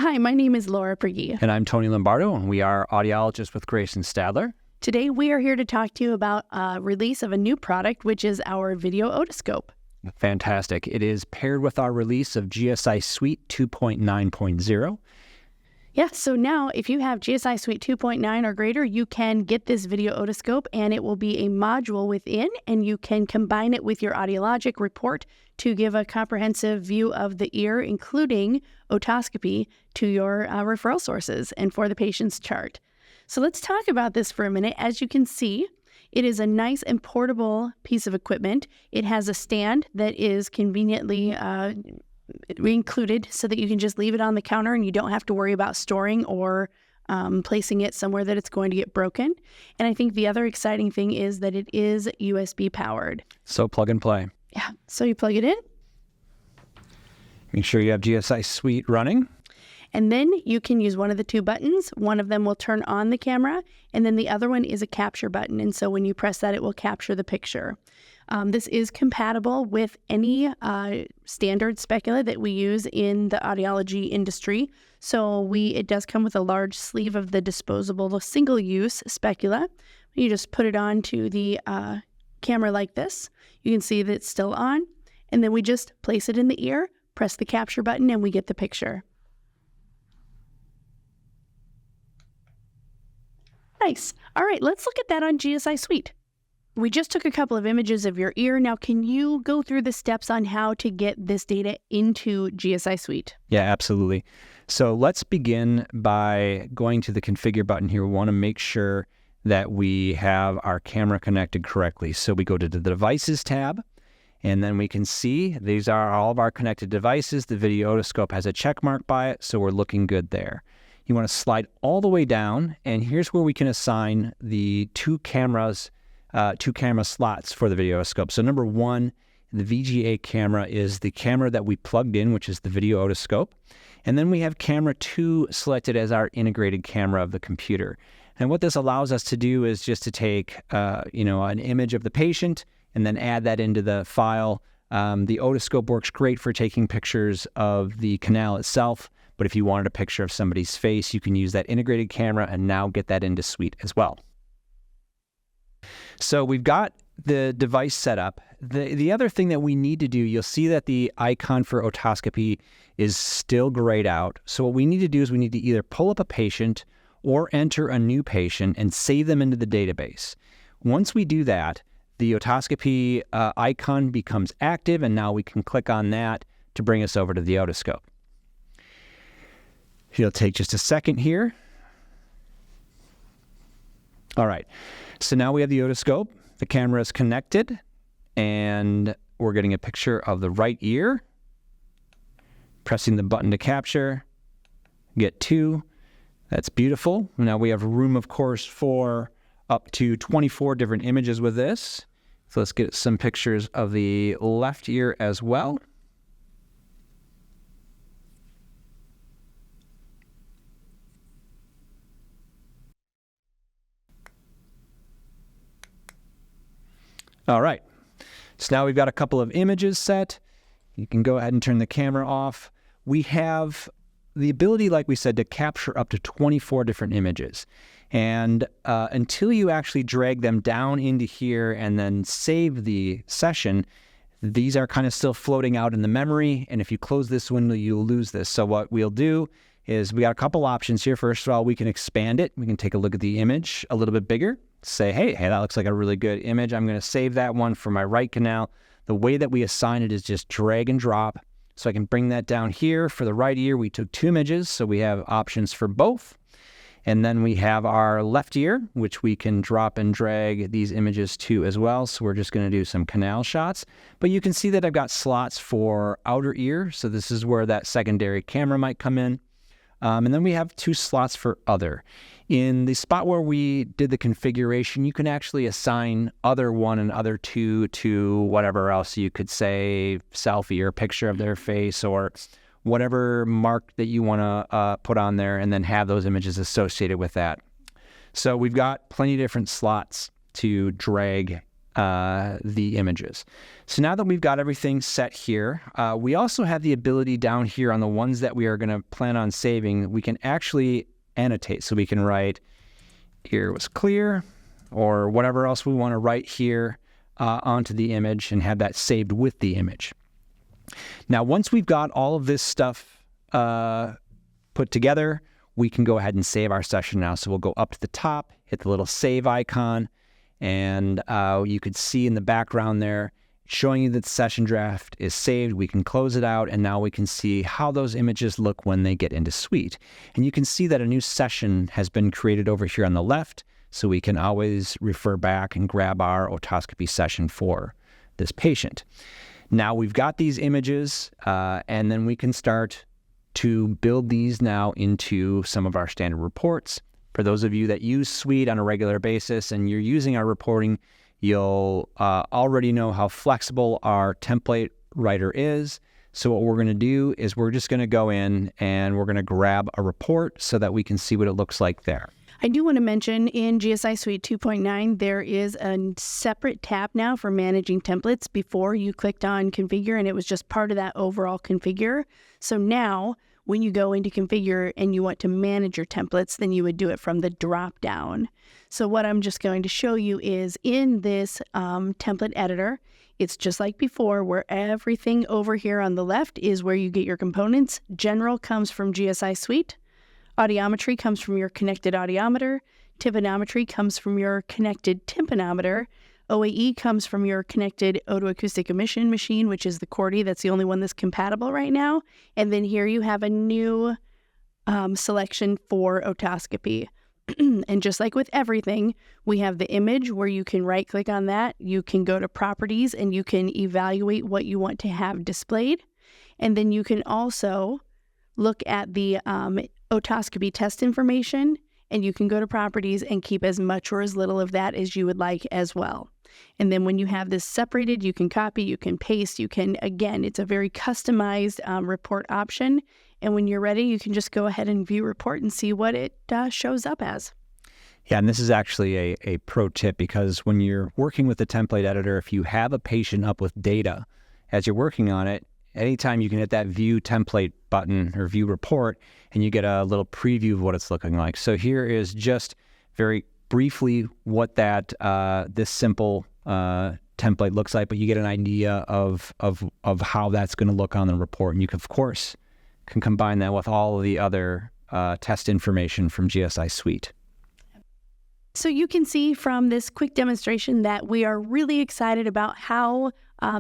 Hi, my name is Laura Prigge. And I'm Tony Lombardo, and we are audiologists with Grason-Stadler. Today, we are here to talk to you about a release of a new product, which is our Video Otoscope. Fantastic. It is paired with our release of GSI Suite 2.9.0. Yeah, so now if you have GSI Suite 2.9 or greater, you can get this Video Otoscope, and it will be a module within, and you can combine it with your audiologic report to give a comprehensive view of the ear, including otoscopy, to your referral sources and for the patient's chart. So let's talk about this for a minute. As you can see, it is a nice and portable piece of equipment. It has a stand that is conveniently included so that you can just leave it on the counter and you don't have to worry about storing or placing it somewhere that it's going to get broken. And I think the other exciting thing is that it is USB powered. So plug and play. Yeah, so you plug it in. Make sure you have GSI Suite running. And then you can use one of the two buttons. One of them will turn on the camera, and then the other one is a capture button. And so when you press that, it will capture the picture. This is compatible with any standard specula that we use in the audiology industry. So it does come with a large sleeve of the disposable single-use specula. You just put it onto the camera like this. You can see that it's still on. And then we just place it in the ear, press the capture button, and we get the picture. Nice. All right, let's look at that on GSI Suite. We just took a couple of images of your ear. Now, can you go through the steps on how to get this data into GSI Suite? Yeah, absolutely. So let's begin by going to the configure button here. We want to make sure that we have our camera connected correctly. So we go to the devices tab, and then we can see these are all of our connected devices. The Video Otoscope has a check mark by it, so we're looking good there. You want to slide all the way down, and here's where we can assign the two camera slots for the Video Otoscope. So number one, the VGA camera is the camera that we plugged in, which is the Video Otoscope. And then we have camera 2 selected as our integrated camera of the computer. And what this allows us to do is just to take an image of the patient and then add that into the file. The otoscope works great for taking pictures of the canal itself. But if you wanted a picture of somebody's face, you can use that integrated camera and now get that into Suite as well. So we've got the device set up. The other thing that we need to do, you'll see that the icon for otoscopy is still grayed out. So what we need to do is we need to either pull up a patient or enter a new patient and save them into the database. Once we do that, the otoscopy icon becomes active, and now we can click on that to bring us over to the otoscope. It'll take just a second here. All right, so now we have the otoscope. The camera is connected, and we're getting a picture of the right ear. Pressing the button to capture, get 2. That's beautiful. Now we have room, of course, for up to 24 different images with this. So let's get some pictures of the left ear as well. All right, so now we've got a couple of images set. You can go ahead and turn the camera off. We have the ability, like we said, to capture up to 24 different images. And until you actually drag them down into here and then save the session, these are kind of still floating out in the memory. And if you close this window, you'll lose this. So what we'll do is we got a couple options here. First of all, we can expand it. We can take a look at the image a little bit bigger. Say, hey, that looks like a really good image. I'm going to save that one for my right canal. The way that we assign it is just drag and drop. So I can bring that down here. For the right ear, we took 2 images, so we have options for both. And then we have our left ear, which we can drop and drag these images to as well. So we're just going to do some canal shots. But you can see that I've got slots for outer ear. So this is where that secondary camera might come in. And then we have 2 slots for other. In the spot where we did the configuration, you can actually assign other 1 and other 2 to whatever else you could say, selfie or picture of their face or whatever mark that you want to put on there, and then have those images associated with that. So we've got plenty of different slots to drag the images. So now that we've got everything set here, we also have the ability down here on the ones that we are going to plan on saving, we can actually annotate. So we can write, ear was clear, or whatever else we want to write here onto the image and have that saved with the image. Now, once we've got all of this stuff put together, we can go ahead and save our session now. So we'll go up to the top, hit the little save icon, and you could see in the background there showing you that the session draft is saved. We can close it out, and now we can see how those images look when they get into Suite. And you can see that a new session has been created over here on the left, so we can always refer back and grab our otoscopy session for this patient. Now we've got these images, and then we can start to build these now into some of our standard reports. For those of you that use Suite on a regular basis and you're using our reporting, you'll already know how flexible our template writer is. So what we're going to do is we're just going to go in and we're going to grab a report so that we can see what it looks like there. I do want to mention in GSI Suite 2.9, there is a separate tab now for managing templates. Before you clicked on configure and it was just part of that overall configure. So now when you go into configure and you want to manage your templates, then you would do it from the drop down. So what I'm just going to show you is in this template editor, it's just like before where everything over here on the left is where you get your components. General comes from GSI Suite. Audiometry comes from your connected audiometer. Tympanometry comes from your connected tympanometer. OAE comes from your connected otoacoustic emission machine, which is the Cordy. That's the only one that's compatible right now. And then here you have a new selection for otoscopy. And just like with everything, we have the image where you can right click on that. You can go to properties and you can evaluate what you want to have displayed. And then you can also look at the otoscopy test information, and you can go to properties and keep as much or as little of that as you would like as well. And then when you have this separated, you can copy, you can paste, you can, again, it's a very customized report option. And when you're ready, you can just go ahead and view report and see what it shows up as. Yeah, and this is actually a pro tip, because when you're working with the template editor, if you have a patient up with data as you're working on it, anytime you can hit that view template button or view report and you get a little preview of what it's looking like. So here is just very briefly what that this simple template looks like, but you get an idea of how that's going to look on the report. And you can, of course, can combine that with all of the other test information from GSI Suite. So you can see from this quick demonstration that we are really excited about how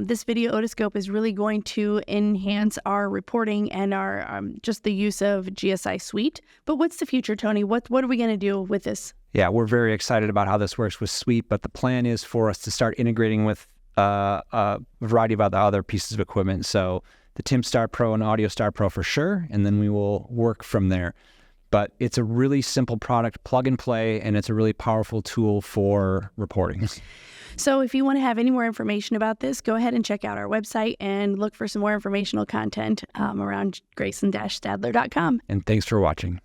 this video otoscope is really going to enhance our reporting and our just the use of GSI Suite. But what's the future, Tony? What are we going to do with this? Yeah, we're very excited about how this works with Suite, but the plan is for us to start integrating with a variety of other pieces of equipment. So the TimpStar Pro and AudioStar Pro for sure, and then we will work from there. But it's a really simple product, plug and play, and it's a really powerful tool for reporting. So if you want to have any more information about this, go ahead and check out our website and look for some more informational content around Grason-Stadler.com. And thanks for watching.